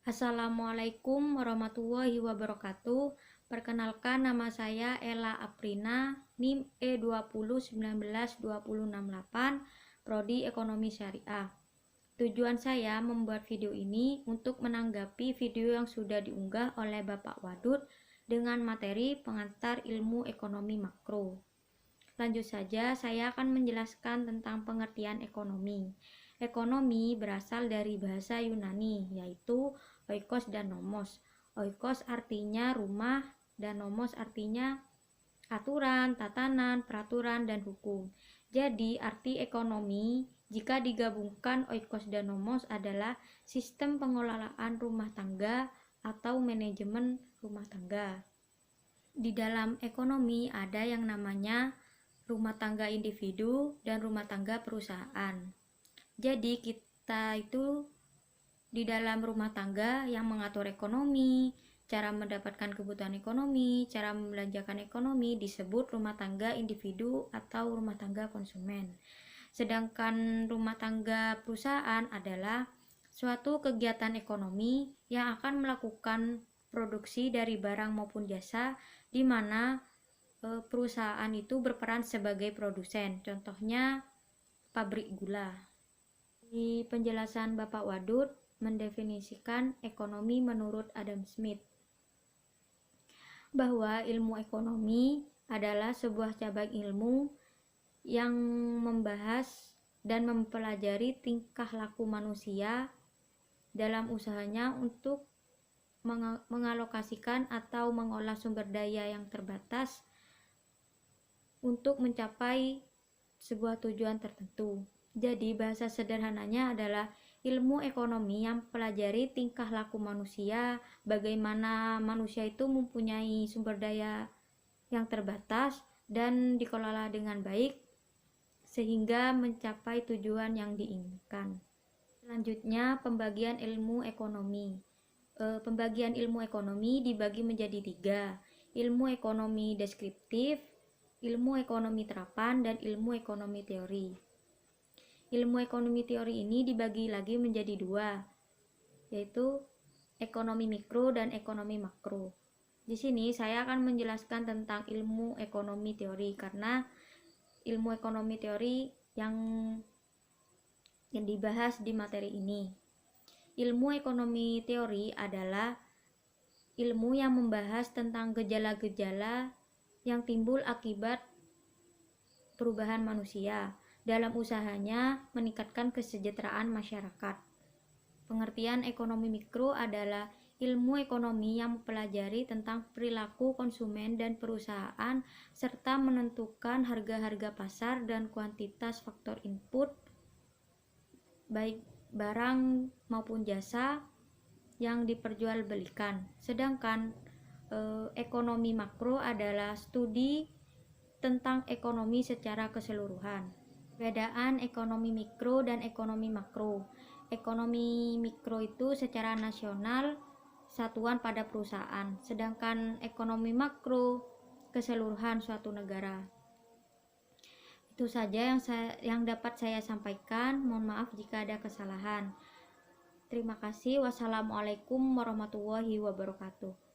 Assalamualaikum warahmatullahi wabarakatuh. Perkenalkan, nama saya Ella Aprina, NIM E20192068, Prodi Ekonomi Syariah. Tujuan saya membuat video ini untuk menanggapi video yang sudah diunggah oleh Bapak Wadud dengan materi pengantar ilmu ekonomi makro. Lanjut saja, saya akan menjelaskan tentang pengertian ekonomi. Ekonomi berasal dari bahasa Yunani, yaitu oikos dan nomos. Oikos artinya rumah dan nomos artinya aturan, tatanan, peraturan, dan hukum. Jadi, arti ekonomi jika digabungkan oikos dan nomos adalah sistem pengelolaan rumah tangga atau manajemen rumah tangga. Di dalam ekonomi ada yang namanya rumah tangga individu dan rumah tangga perusahaan. Jadi kita itu di dalam rumah tangga yang mengatur ekonomi, cara mendapatkan kebutuhan ekonomi, cara membelanjakan ekonomi disebut rumah tangga individu atau rumah tangga konsumen. Sedangkan rumah tangga perusahaan adalah suatu kegiatan ekonomi yang akan melakukan produksi dari barang maupun jasa, di mana perusahaan itu berperan sebagai produsen. Contohnya pabrik gula. Di penjelasan Bapak Wadud mendefinisikan ekonomi menurut Adam Smith bahwa ilmu ekonomi adalah sebuah cabang ilmu yang membahas dan mempelajari tingkah laku manusia dalam usahanya untuk mengalokasikan atau mengolah sumber daya yang terbatas untuk mencapai sebuah tujuan tertentu. Jadi bahasa sederhananya adalah ilmu ekonomi yang mempelajari tingkah laku manusia, bagaimana manusia itu mempunyai sumber daya yang terbatas dan dikelola dengan baik sehingga mencapai tujuan yang diinginkan. Selanjutnya, pembagian ilmu ekonomi. Pembagian ilmu ekonomi dibagi menjadi 3, ilmu ekonomi deskriptif, ilmu ekonomi terapan, dan ilmu ekonomi teori. Ilmu ekonomi teori ini dibagi lagi menjadi 2, yaitu ekonomi mikro dan ekonomi makro. Di sini saya akan menjelaskan tentang ilmu ekonomi teori karena ilmu ekonomi teori yang dibahas di materi ini. Ilmu ekonomi teori adalah ilmu yang membahas tentang gejala-gejala yang timbul akibat perubahan manusia dalam usahanya meningkatkan kesejahteraan masyarakat. Pengertian ekonomi mikro adalah ilmu ekonomi yang mempelajari tentang perilaku konsumen dan perusahaan serta menentukan harga-harga pasar dan kuantitas faktor input baik barang maupun jasa yang diperjualbelikan. Sedangkan ekonomi makro adalah studi tentang ekonomi secara keseluruhan. Perbedaan ekonomi mikro dan ekonomi makro. Ekonomi mikro itu secara nasional satuan pada perusahaan, sedangkan ekonomi makro keseluruhan suatu negara. Itu saja yang dapat saya sampaikan. Mohon maaf jika ada kesalahan. Terima kasih. Wassalamualaikum warahmatullahi wabarakatuh.